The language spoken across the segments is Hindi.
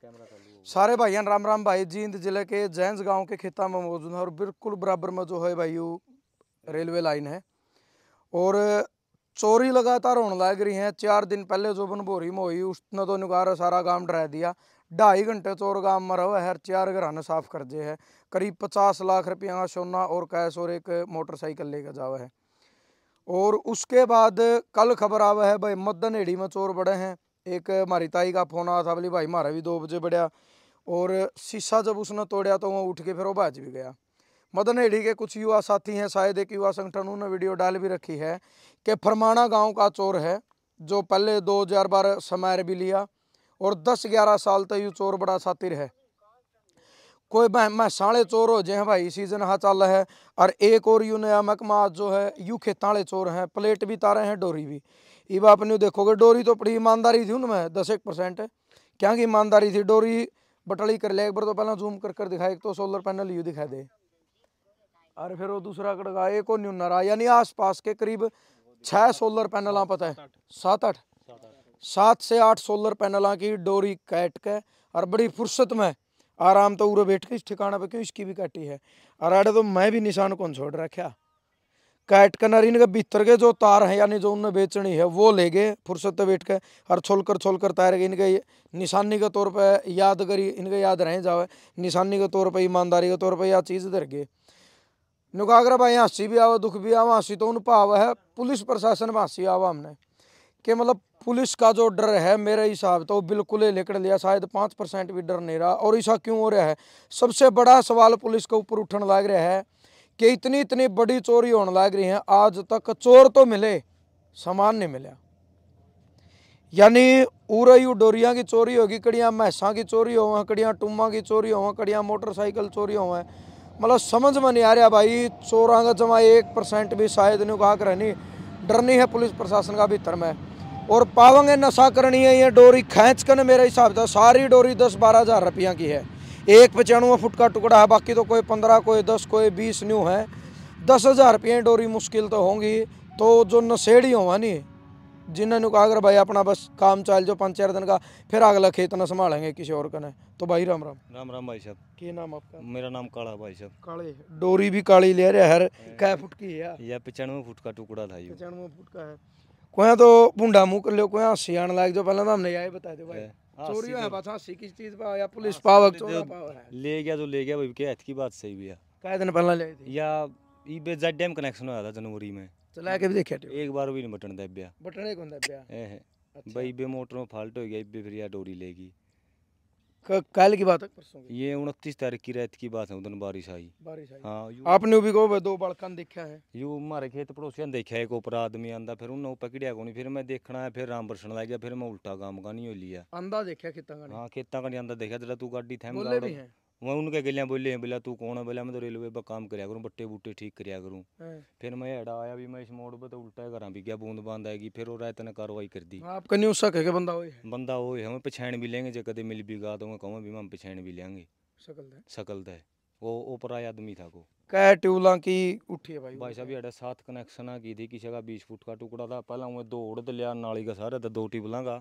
सारे भाइयों राम राम भाई। जींद जिले के जैंस गांव के खेता में मौजूद है और बिल्कुल बराबर में जो है भाई रेलवे लाइन है और चोरी लगातार होने लग रही है। 4 दिन पहले जो बनभोरी में हुई उसने तो निगार सारा गांव डरा दिया। 2.5 घंटे चोर गांव में रहा है, 4 घराने साफ कर दिए है। करीब 50 लाख रुपया का सोना और कैश और एक मोटरसाइकिल लेकर जावा है। और उसके बाद कल खबर आवा है भाई मद्दनहेड़ी में चोर बड़े हैं। एक हमारी ताई का फोन आया था, बोली भाई हमारा भी 2 बजे बढ़िया, और शीशा जब उसने तोड़ा तो वो उठ के फिर वो भाज भी गया। मदनहेड़ी के कुछ युवा साथी हैं, शायद एक युवा संगठन उन्होंने वीडियो डाल भी रखी है कि फरमाना गांव का चोर है जो पहले 2012 समय भी लिया और 10-11 साल तक यू चोर बड़ा सातिर है। कोई साढ़े चोर हो जाए भाई सीजन हाँ चल है। और एक और यू नया महकमा जो है यू खेताले चोर हैं, प्लेट भी तारे हैं, डोरी भी। ये आप नहीं देखोगे, डोरी तो बड़ी ईमानदारी थी उनमें 10% क्या की ईमानदारी थी। डोरी बटड़ी कर ले एक बार तो पहले जूम कर दिखाए, एक तो सोलर पैनल यू दिखा दे और फिर वो दूसरा कड़गा एक और न्यूनरा, यानी आसपास के करीब 6 सोलर पैनल पता है 7 से 8 सोलर पैनल की डोरी काट के और बड़ी फुर्सत में आराम तो उरे बैठ के इस ठिकाना पे क्यों इसकी भी काटी है। और अरे तो मैं भी निशान कौन छोड़ रखा काट कर नर इनके भीतर के जो तार है यानी जो उन्हें बेचनी है वो ले गए फुर्सत से बैठ के और छोल कर तार के इनके निशानी के तौर पर याद करी, इनके याद रह जावे निशानी के तौर पर, ईमानदारी के तौर पर यह चीज़ धर गए। नुकागर भाई हंसी भी आवा दुख भी आवा। हंसी तो उन पाव है पुलिस प्रशासन में हंसी आवा हमने कि मतलब पुलिस का जो डर है मेरे हिसाब तो बिल्कुल ही लेकर लिया, शायद 5% भी डर नहीं रहा। और ऐसा क्यों हो रहा है? सबसे बड़ा सवाल पुलिस के ऊपर उठने लग रहा है कि इतनी बड़ी चोरी होने लग रही है, आज तक चोर तो मिले सामान नहीं मिला। यानी उरयू डोरिया की चोरी होगी, कड़ियाँ भैंसा की चोरी हो, कड़ियाँ टुम्मा की चोरी हो, कड़ियाँ मोटरसाइकिल चोरी हो। मतलब समझ में नहीं आ रहा भाई। चोरा का जमा 1% भी शायद नहीं कहा कर नहीं डरनी है पुलिस प्रशासन का भीतर में। और पावेंगे नशा करनी है ये डोरी खींच कर मेरे हिसाब से सारी डोरी 10-12 हज़ार रुपया की है। एक 95 फुट का टुकड़ा है, बाकी तो कोई 15 कोई 10 कोई 20 न्यू है। 10,000 रुपये डोरी मुश्किल तो होंगी। तो जो नशेड़ी होगा नहीं जिन्होंने कहा अगर भाई अपना बस काम चल जो 5-4 दिन का फिर अगला खेत न संभालेंगे किसी और का ने। तो भाई राम राम। राम राम भाई साहब। क्या नाम आपका? मेरा नाम काला भाई साहब। काले डोरी भी काली ले रहे हर कै फुट की है? यह 95 फुट का टुकड़ा था। 95 फुट का है। कोई तो भूडा मुँह कर लो, कोई हंसी आने लग जो पहले तो हमने यही बता दे भाई चोरी है बस हंसी किस चीज पर या पुलिस पावक चोरा पाव है ले गया जो ले गया भाई के हाथ की बात सही भी है। कै दिन पहले ले थी या ई जेड डैम कनेक्शन होया था जनवरी में, चला के भी देखा एक बार भी नहीं बटन दबिया। बटने कौन दबिया है भाई बे मोटर में फाल्ट हो गया, फिर या डोरी लेगी। कल की बात है परसों की? ये 29 तारीख की रात की बात है, उधर बारिश आई। हाँ आपने भी को 2 बड़कन देखा है? यू हमारे खेत पड़ोसिया ने देखा एक ऊपर आदमी आंदा, फिर उन्हें पकड़िया को नहीं, फिर मैं देखना है, फिर राम बरसन लग गया, फिर मैं उल्टा काम का नहीं हो लिया। अंदा देखा खेता का? हाँ खेता का नहीं आंदा देखा, जरा तू गाड़ी थैम बोले भी हैं मैं उनके गलियां बोले हैं, बोला तू कौन है? बोला मैं तो रेलवे पर काम कराया करूँ, बट्टे बूटे ठीक कराया करूँ। फिर मैं हेड़ा आया भी मैं इस मोड़ पर तो उल्टा घर भी गया, बूंद बांध आएगी, फिर वो रात ने कार्रवाई कर दी। आपका न्यूज शक है कि बंदा वो है? बंदा वो है, हमें पछाण भी लेंगे जो कदे मिल भी गा तो मैं कहूँ भी हम पछाण भी लेंगे। शकल दे वो ऊपर आया आदमी था को कै ट्यूबला की उठी है भाई साहब। ये 7 कनेक्शन की थी, किसी का 20 फुट का टुकड़ा था। पहला मैं दौड़ तो लिया नाली का सारा, तो 2 ट्यूबलां का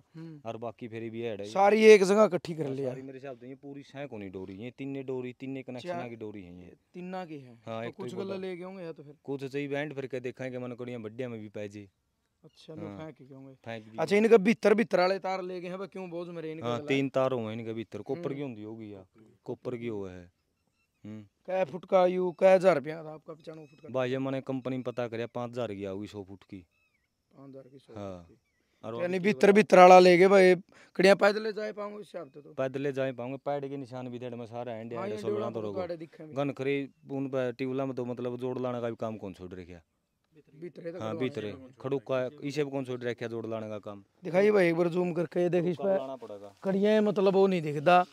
और बाकी फिर भी है सारी एक जगह इकट्ठी कर लिया। मेरे हिसाब से ये पूरी सह को नहीं डोरी, ये 3 कनेक्शन की डोरी है, ये 3 की है। हाँ तो कुछ गला ले गए होंगे या तो फिर कुछ सही बैंड फिर के देखेंगे मन कड़ियां बड्डिया में भी पै जी। अच्छा लो फेंक के होंगे। फेंक अच्छा इनके भीतर वाले तार ले गए हैं क्यों बोझ में इनके? हाँ 3 तार हुए इनके भीतर, कॉपर की होंगी होगी या कॉपर की हुआ है। कै फुट का यू कै हज़ार रुपया था आपका? 95 फुट का भाई मैंने कंपनी में पता कराया 5,000 की आऊगी 100 फुट की। 5,000 की 100 हाँ और यानी भीतर वाला ले गए भाई। कड़ियां पैदल जाए पाऊंगे इस हिसाब से? तो पैदल जाए पाऊंगे, पैड के निशान भी थे में सारा एंड एंड सोलना तो रोगा गन खरी उन पर ट्यूबला में तो मतलब जोड़ लाने का भी काम कौन छोड़ रखा? हाँ भीतरे खड़ुका इसे भी कौन छोड़ रखा जोड़ लाने का काम? दिखाइए भाई एक बार जूम करके देख इस पर कड़ियां मतलब वो नहीं दिखता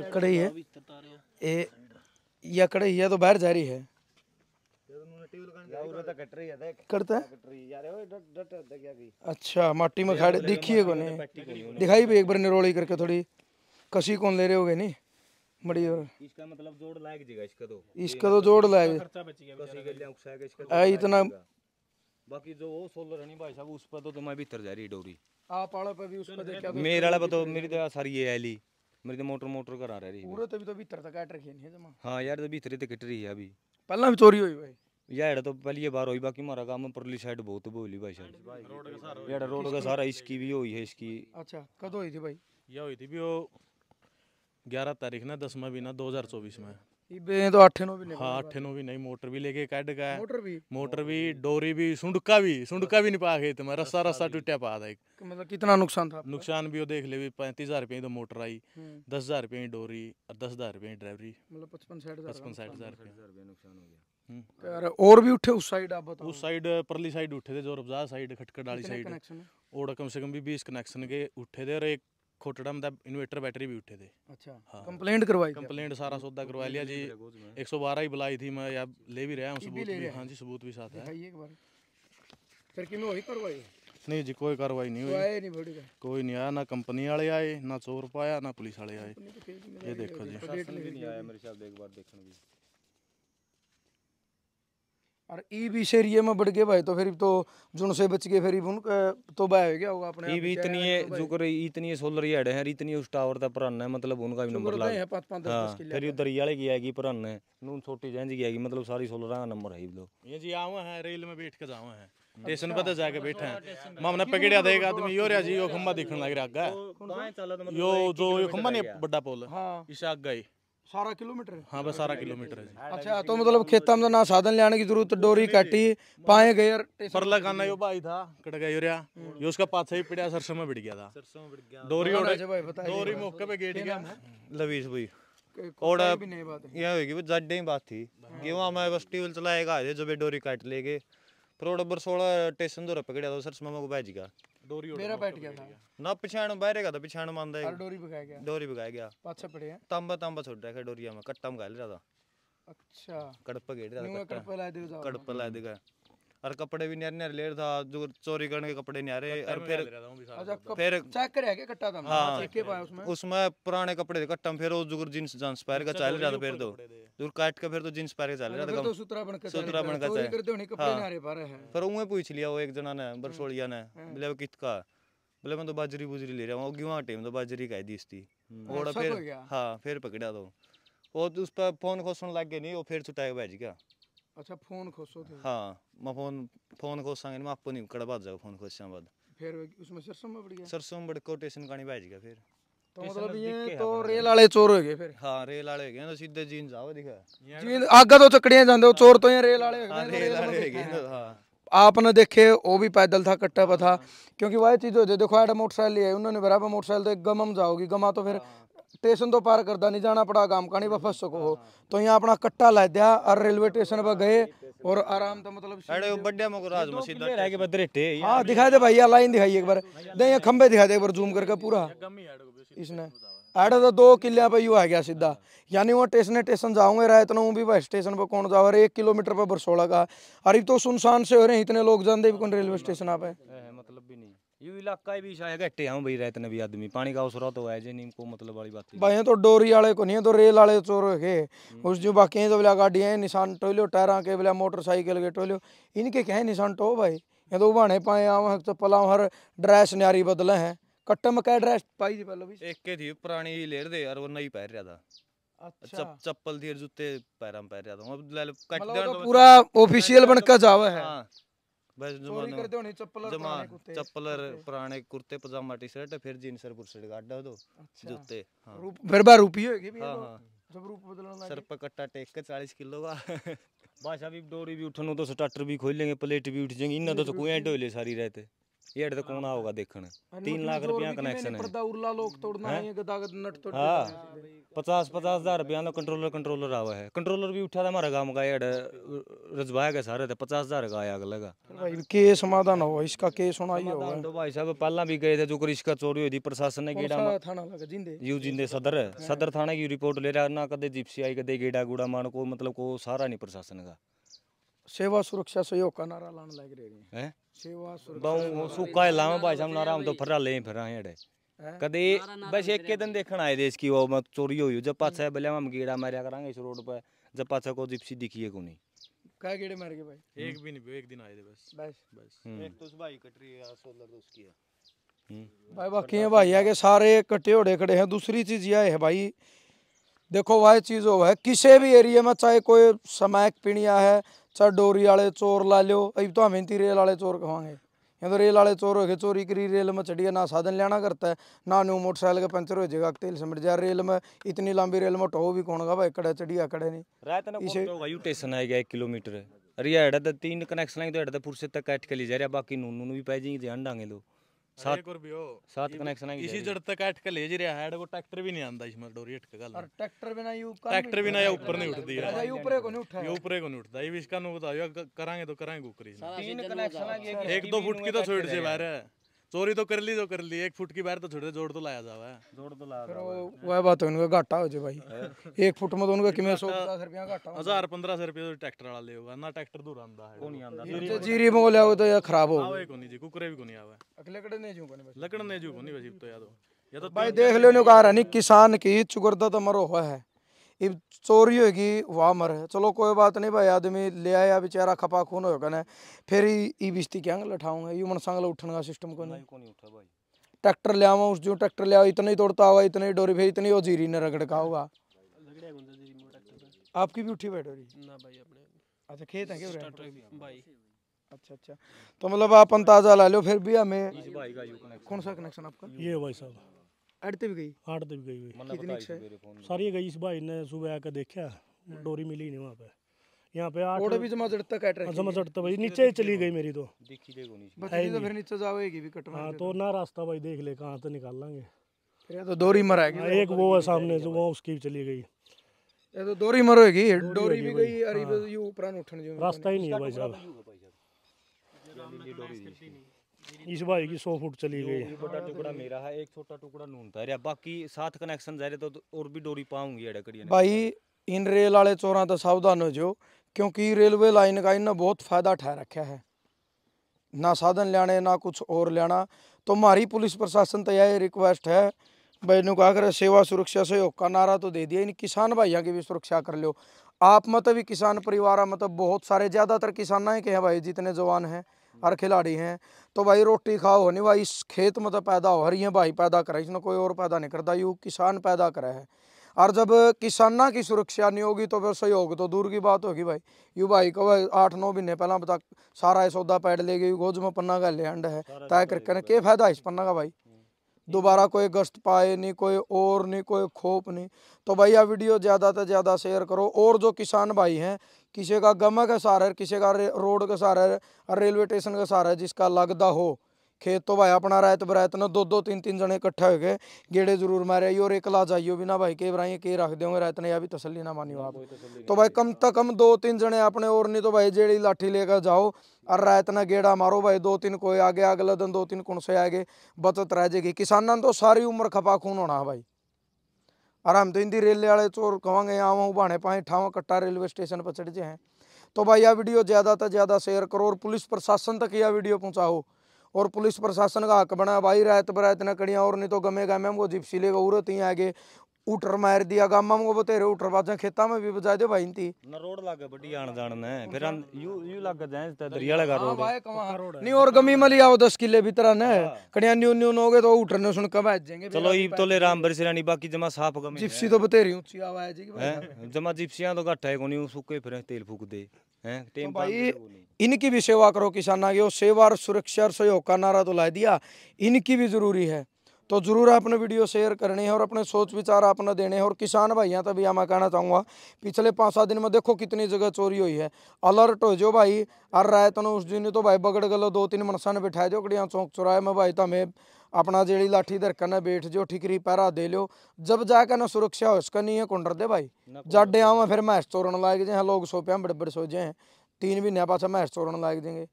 कड़ई है ए या कड़ई है तो बाहर जा रही है करता है। अच्छा माटी में खाड़े दिखिए को नहीं दिखाई भी एक बार निरोड़ी करके थोड़ी कसी कौन ले रहे होगे नहीं बड़ी और इसका मतलब जोड़ लायक जगह इसका तो जोड़ लायक इतना। बाकी जो वो सोलर है नहीं भाई साहब उस पर तो मैं भीतर जा रही डोरी आप वाला पे भी उस पर देखा मेरे वाला पे तो मेरी तो सारी ये आली मेरी तो मोटर मोटर करा रही पूरे तो भी तो भीतर तक काट रखी नहीं जमा। हाँ यार, तो भीतर तो कट रही है अभी। पहला भी चोरी हुई भाई यार तो पहली ये बार हुई, बाकी हमारा काम परली साइड बहुत बोली भाई साहब। यार रोड का सारा इसकी भी हुई है इसकी। अच्छा कद हुई थी भाई? यह हुई थी भी वो 11 तारीख ना 10वां महीना 2024 में। ये तो 8 9 भी नहीं। हाँ 8 9 भी नहीं, मोटर भी लेके काट गया। मोटर भी डोरी भी सुंडका भी नहीं पा गई तो मैं रस्सा रस्सा टूटा पा था। मतलब कितना नुकसान था? नुकसान भी वो देख ले भी 35,000 रुपये तो मोटर आई, 10,000 रुपये डोरी और 10,000 रुपये ड्राइवरी, मतलब 55-60 रुपये नुकसान हो गया। यार और भी उठे उस साइड? आप बताओ। उस साइड परली साइड उठे थे, जो रबजा साइड खटखट वाली साइड और कम से कम भी 20 कनेक्शन के उठे थे और एक खोटड़ा मतलब इन्वर्टर बैटरी भी उठे थे। अच्छा हाँ। कंप्लेंट करवाई? कंप्लेंट सारा सौदा करवा लिया जी, 112 ही बुलाई थी मैं, या ले भी रहा हूँ सबूत भी। हाँ जी सबूत भी साथ है। फिर कि वही करवाई? नहीं जी कोई कार्रवाई नहीं हुई, कोई नहीं आया, ना कंपनी वाले आए, ना चोर पाया, ना पुलिस वाले आए। ये देखो जी नहीं आया मेरे साहब एक बार देखने भी। और ई भी एरिया में बढ़ गए भाई, तो फिर तो जुन से बच गए, फिर उनका तो बह हो गया होगा अपने। ये भी इतनी है जो कर इतनी सोलर यार्ड है, इतनी उस टावर दा पुराना है, मतलब उनका भी नंबर लगा है 5-5-10 किलो। फिर उधर वाले की आएगी पुराना है, नून छोटी जैंजी की आएगी, मतलब सारी सोलर का नंबर है लो। ये जी आवा है, रेल में बैठ के जावा है, स्टेशन पर जाके बैठे हैं। मामने पकड़िया देगा आदमी यो रे जी, यो खंबा दिखने लग रहा है, यो जो यो खंबा नहीं बड़ा पोल इसे आग गई सारा किलोमीटर। हाँ बस सारा किलोमीटर है। अच्छा तो मतलब खेतों में ना साधन ले आने की जरूरत, डोरी काटी पाए गए यार पर लगाना यो भाई था कट गया यो रहा, यो उसका पाछा ही पड़ा सरसों में बिड़ गया था, डोरी डोरी मौके पे गेट गया लवीस भाई और यह होगी वो जड्डे ही बात थी कि वहाँ मैं बस ट्यूबवेल चलाएगा जब डोरी काट लेगे, फिर और नंबर 16 स्टेशन दो पकड़ा था सरसों में को बैठ गया, डोरी मेरा बैठ गया था ना पिछाड़ बाहर था, पिछाड़ मानदा है डोरी भगाया गया, डोरी भगाया गया पाछे पड़े हैं तांबा तांबा छोड़ रखा डोरिया में, कट्टा में घाल रहा था। अच्छा कड़प गेट रहा था, कड़प ला देगा और कपड़े भी न्यारे न्यारे ले था, जो चोरी करने के कपड़े न्यारे, और फिर चेक करे के कट्टा था। हाँ चेक के पाया उसमें पुराने कपड़े थे कट्टा में, फिर वो जो जींस जांस पहन के चल रहा था, फिर तो दूर काट के फिर तो जींस पहन के चल रहा था, तो सुतरा बन के चोरी करते होने कपड़े न्यारे पर है। पर उन्हें पूछ लिया वो एक जना ने बरसोड़िया ने, बोले वो कितका, बोले मैं तो बाजरी बुजरी ले रहा हूँ, वहाँ टाइम तो बाजरी कह दी थी और फिर हाँ फिर पकड़ा तो वो उस पर फोन खोसन लग गए नहीं, वो फिर छुटाया भेज गया। अच्छा फोन खोसो थे? हाँ मैं फोन खोसांगे मैं आपको नहीं कड़ा बात जाओ फोन खोसा बाद फिर उसमें सरसों में पड़ गया, सरसों में बड़ कोटेशन कहानी भेज गया फिर। तो मतलब ये तो रेल वाले चोर हो गए फिर? हाँ रेल वाले हो गए तो सीधे जीन जाओ दिखा जीन आगे तो चकड़ियां जाते हो, चोर तो ये रेल वाले हो गए। रेल वाले हो गए हाँ। आपने देखे वो भी पैदल था, कट्टा पर था, क्योंकि वही चीज हो जाए। देखो ऐड मोटरसाइकिल है, उन्होंने बराबर मोटरसाइकिल तो एक गमम जाओगी, गमा तो फिर स्टेशन तो पार करता नहीं जाना पड़ा, गांव का नहीं फंस सको हो, तो यहाँ अपना कट्टा ला दिया और रेलवे स्टेशन पर गए और आराम था। मतलब अरे बढ़िया मको राज में सीधा रह के बदरेटे। हाँ दिखाई दे भैया, लाइन दिखाई एक बार, दे ये खंबे दिखा दे एक बार जूम करके पूरा। इसने ऐड तो 2 किले पे यू आ गया सीधा, यानी वो स्टेशन जाऊंगे रहा इतना भी भाई स्टेशन पर कौन जाओ, 1 किलोमीटर पर बरसोड़ा का, अरे तो सुनसान से हो रहे हैं, इतने लोग जानते भी कौन रेलवे स्टेशन आप है, मतलब भी नहीं ये इलाका ही भी शायद घट्टे हम भाई रहते ने भी आदमी पानी का उसरा तो है जे नीम को मतलब वाली बात भाई तो डोरी वाले को नहीं है, तो रेल वाले चोर है उस जो बाकी तो बोला गाड़ियाँ निशान टोलियो टायरा के, बोला मोटरसाइकिल के टोलियो, इनके क्या है निशान टो भाई, ये तो बहाने पाए आम चप्पल हर ड्रेस न्यारी बदले हैं। कट्टा में क्या ड्रेस पाई थी पहले भी? एक के थी पुरानी ले दे और वो नहीं पहन रहा था। अच्छा चप्पल थी जूते पैर में पहन रहा था, मतलब पूरा ऑफिशियल बनकर जावा है। बस चोरी करते होनी चप्पल पुराने कुर्ते पजामा टी शर्ट, फिर जींस और बुशर्ट गाड़ा दो जूते। हां फिर बार रुपये होगी भी, हां जब रूप बदलना लगे सर पर कट्टा टेक के 40 किलो का भाषा भी डोरी भी उठनो तो स्टार्टर भी खोल लेंगे, प्लेट भी उठ जाएंगी, इन्ना तो कोई एंड होले सारी रहते ये तो कौन आओगा देखने। 3 लाख रुपया कनेक्शन है, पर्दा उरला लोग तोड़ना है, गदागद नट तोड़। हाँ 50-50 रुपया ना कंट्रोलर आवा है, कंट्रोलर भी उठा था हमारा गांव का यार रजवाया के सारे थे, 50,000 का आया लगा। भाई केस समाधान हो, इसका केस होना ही होगा। तो भाई साहब पहला भी गए थे जो कर इसका चोरी हुई थी, प्रशासन ने गेड़ा थाना लगा जिंदे यू जिंदे सदर थाने की रिपोर्ट ले रहा ना, कदे जिप्सी आई कदे गेड़ा गुड़ा मान को मतलब को सारा नहीं प्रशासन का। सेवा सुरक्षा सहयोग का नारा लाने लग रहे हैं, सेवा सुरक्षा सुखा लावा भाई साहब नारा हम तो फरा ले फिर आए कदे बस एक के दिन देखण आए देश की वो मत चोरी हुई, जब पाछा बोले हम गेड़ा मारिया करांगे इस रोड पे, जब पाछा को जिप्सी दिखी है को नहीं क्या गेड़े मार के भाई, एक भी नहीं, एक दिन आए थे बस एक तो भाई कट रही है सोलर तो उसकी है भाई बाकी है भाई है कि सारे कट्टे होड़े खड़े हैं। दूसरी चीज यह है भाई, देखो वह चीज हो है किसी भी एरिया में, चाहे कोई समैक पीणिया है, चाहे डोरी वाले चोर ला लो, अब तो हमें रेल वाले चोर कहेंगे। या तो रेल वाले चोर हो गए, चोरी करी रेल में चढ़िया, ना साधन लेना करता है, ना न्यू मोटरसाइकिल का पंचर हो जाएगा, तेल सिमट जाए रेल में। इतनी लंबी रेल में टो भी कौन गा भाई, कड़े चढ़िया कड़े नहीं इसे स्टेशन आएगा 1 किलोमीटर। अरे यार 3 कनेक्शन है तो पुर से तक काट के ले जा रहा, बाकी नूनू भी पाई जाएंगे ध्यान डांगे लो। 7 कनेक्शन है इसी जड़ तक काट के ले जा रहा है, को ट्रैक्टर भी नहीं आंदा इसमें डोरी हट के गल। और ट्रैक्टर बिना यू ट्रैक्टर बिना या ऊपर नहीं उठदी है, ये ऊपर को नहीं उठा, ये ऊपर को नहीं उठता। ये इसका नु बताओ करांगे तो करांगे कुकरी 3 कनेक्शन है, 1-2 फुट की तो छोड़ से बाहर है। चोरी तो कर ली 1 फुट की बाहर तो छोड़ दे, जोड़ तो लाया जावा है, जोड़ तो लाया। फिर वह बात है उनका घाटा हो जाए भाई। 1 फुट में तो उनका किमें 150 रुपया घाटा, 1000-1500 रुपये ट्रैक्टर वाला ले होगा ना, ट्रैक्टर दूर आंदा है, को नहीं आंदा। जीरी में ले आओ तो या खराब हो आवे को नहीं जी, कुकरे भी को नहीं आवे, अगले कड़े नहीं जू को नहीं, लकड़ ने जू को नहीं बस। तो या तो भाई देख लो कहा रहा नहीं, किसान की चुगरदा तो मरो हुआ है, अब चोरी होगी वहाँ मर है। चलो कोई बात नहीं भाई, आदमी ले आया बेचारा खपा खून होगा ना, फिर ई बिस्ती क्या लठाऊंगा, यू मन संग उठने का सिस्टम को नहीं उठा भाई। ट्रैक्टर ले आवा उस जो ट्रैक्टर ले आओ, इतना ही तोड़ता होगा, इतनी ही डोरी, फिर इतनी वो जीरी ने रगड़ का होगा। आपकी भी उठी बैठो ना भाई अपने? अच्छा खेत है क्या भाई? अच्छा अच्छा, तो मतलब आप अंदाजा ला लो फिर भी हमें। कौन सा कनेक्शन आपका? ये भाई साहब आड़ते भी गई, आड़ते भी गई हुई कितनी सारी गई। इस भाई ने सुबह आकर देखा, डोरी मिली नहीं वहाँ पे। यहाँ पे 8 भी जमा जड़ता काट रही, जमा चढ़ता भाई नीचे ही चली गई मेरी तो। बच्ची तो फिर नीचे जाओगी भी कटवा। हाँ तो ना रास्ता भाई देख ले कहाँ से निकाल लांगे। फिर तो डोरी मराएगी, एक वो है सामने जो वो उसकी भी चली गई, ये तो डोरी मरोगी, डोरी भी गई। अरे यू ऊपर उठने जो रास्ता ही नहीं है भाई साहब। इस भाई की 100 फुट चली गई। बड़ा टुकड़ा मेरा है, एक छोटा टुकड़ा नून था, बाकी 7 कनेक्शन जा रहे तो और भी डोरी पाऊंगी भाई। इन रेल वाले चोरा तो सावधान हो जो, क्योंकि रेलवे लाइन का इन्हें बहुत फायदा उठा रखा है, ना साधन लेने ना कुछ और लेना। तो हमारी पुलिस प्रशासन तो यह रिक्वेस्ट है भाई, नु क्या करे, सेवा सुरक्षा सहयोग का नारा तो दे दिया, इन किसान भाइयों की भी सुरक्षा कर लो आप। मतलब भी किसान परिवार मतलब बहुत सारे, ज़्यादातर किसान ही के हैं भाई, जितने जवान हैं और खिलाड़ी हैं। तो भाई रोटी खाओ हो नहीं भाई, इस खेत में तो पैदा हो रही है भाई, पैदा करे इसने, कोई और पैदा नहीं करता, यू किसान पैदा करे है। और जब किसाना की सुरक्षा नहीं होगी तो फिर सहयोग तो दूर की बात होगी भाई। यू भाई को 8-9 महीने पहला बता सारा सौदा पैड ले गई, गोज में पन्ना का लैंड है तय करके, क्या फायदा इस पन्ना का भाई, दोबारा कोई गश्त पाए नहीं, कोई और नहीं, कोई खोप नहीं। तो भाई यह वीडियो ज़्यादा से ज़्यादा शेयर करो। और जो किसान भाई हैं, किसी का गम का सहारा है, किसी का रोड का सहारा है, रेलवे स्टेशन का सहारा है, जिसका लगदा हो खेत, तो भाई अपना रायत बरायत ना 2-2 3-3 जने इकट्ठे हो गए गेड़े जरूर मारे और एकला जाइयो भी ना भाई, के बराई के रख देंगे रायत ने, या भी तसल्ली ना मानियो आप। तो भाई कम से कम 2-3 जने अपने, और नहीं तो भाई जेड़ी लाठी लेकर जाओ और रायत ना गेड़ा मारो भाई, 2-3 कोई आगे, अगला दिन 2-3 कौन से आगे, बचत रह जाएगी। किसाना तो सारी उम्र खपा खून होना भाई। और हम तो हिंदी रेलवे वाले चोर कहेंगे, यहाँ वहाँ बाणे पाए ठाव कट्टा रेलवे स्टेशन पर चढ़ जाए। तो भाई यह वीडियो ज़्यादा से ज़्यादा शेयर करो और पुलिस प्रशासन तक यह वीडियो पहुँचाओ, और पुलिस प्रशासन का हक बना भाई, रायत बरायत न कड़िया, और नहीं तो गमे गमे हमको जिप्सी लेगा उड़त ही आगे उटर मार दिया गामा में, बतेरे उटर बाजा खेता में भी बजा दे भाई। इनती ना रोड लागे बड़ी आन जान है, फिर यू लग जाए दरिया लगा रोड नहीं, और गमी मली आओ 10 किले भीतर ने कड़िया न्यू न्यू हो गए तो उटर ने सुन कब आ जाएंगे। चलो ई तो ले राम बरसिरानी, बाकी जमा साफ गमी जिप्सी तो बतेरी ऊंची आवाज है, जमा जिप्सियां तो घट है कोनी, सुके फिर तेल फूक दे हैं। तो भाई इनकी भी सेवा करो किसाना की, और सेवा और सुरक्षा और सहयोग का नारा तो ला दिया, इनकी भी जरूरी है। तो जरूर आपने वीडियो शेयर करनी है और अपने सोच विचार अपने देने हैं। और किसान भाइयों तभी मैं कहना चाहूँगा, पिछले 5-7 दिन में देखो कितनी जगह चोरी हुई है, अलर्ट हो जो भाई। और रायत ने उस दिन तो भाई बगड़ गलो 2-3 मनसा ने बिठाए जो कड़िया चौक चौराहे में भाई, तो हमें अपना जेड़ी लाठी धरकर न बैठ जो, ठिकरी पैरा दे लो, जब जाकर ना सुरक्षा हो इसका नहीं है कुंडर दे भाई। जाडे आवा फिर मैच चोरन लाग जाए, लोग सो पे बड़े बड़े सो जाए, 3 महीने पास मैच चोरन लाग जाएंगे।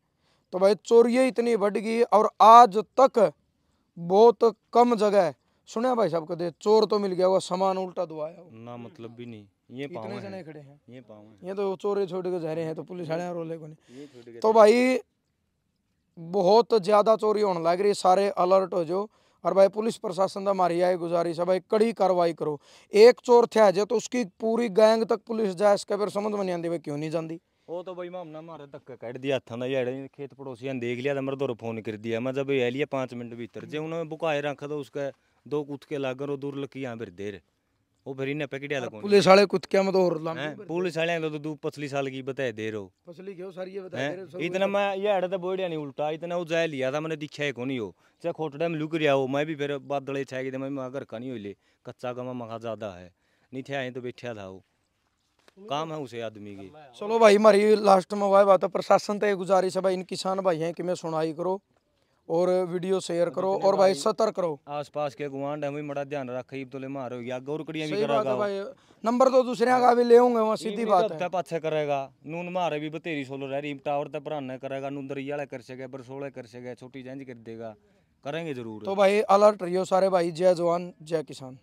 तो भाई चोरियाँ इतनी बढ़ गई, और आज तक बहुत कम जगह है सुना भाई साहब कदे चोर तो मिल गया, वो सामान उल्टा दुआया ना, मतलब भी नहीं। ये इतने जने खड़े हैं, ये तो चोरे छोड़ के जा रहे हैं, तो पुलिस वाले रोले को नहीं। तो भाई बहुत ज्यादा चोरी होने लग रही है, सारे अलर्ट हो जो। और भाई पुलिस प्रशासन का हमारी यही गुजारिश है भाई, कड़ी कार्रवाई करो। एक चोर थे जो तो उसकी पूरी गैंग तक पुलिस जाए, इसका फिर समझ में नहीं आती भाई क्यों नहीं जाती। वो तो भाई मामना मारे धक्का कट दिया हथा ना यार, खेत पड़ोसिया ने देख लिया तो मेरे दौर फोन कर दिया, मैं जब ये लिया 5 मिनट भीतर जो उन्होंने बुकाए रखा तो उसका 2 कुत्ते लागर और दूर लकी यहाँ फिर देर वो फिर इन्हें पकड़िया लगा पुलिस वाले कुत्ते में तो और पुलिस वाले तो तू 25 साल की बताए दे रहे हो पसली क्यों सारी ये बता दे रहे इतना मैं ये तो बोड़िया नहीं उल्टा इतना उजाया लिया था मैंने दिखा है को नहीं हो चाहे खोटड़े में लुक रहा हो, मैं भी फिर बादल छाएगी तो मैं घर का नहीं हो ले कच्चा गमा मखा ज्यादा है नहीं थे आए तो बैठा था वो काम है उसे आदमी की। चलो भाई हमारी लास्ट में वह बात है, प्रशासन तो ये गुजारिश है भाई इन किसान भाई हैं कि मैं सुनाई करो और वीडियो शेयर करो और भाई सतर्क रहो। आसपास के गुआंढ है बड़ा ध्यान रखा तो ले मारो या गौरकड़ियां भी सही बात है करेगा भाई, नंबर तो दूसरे का भी ले होंगे वहाँ, सीधी बात है। पाछे करेगा नून मारे भी बतेरी सोलो रह रही टावर तक भराना करेगा नून दरिया कर सके बरसोले कर सके छोटी चेंज कर देगा, करेंगे जरूर। तो भाई अलर्ट रहियो सारे भाई, जय जवान जय किसान।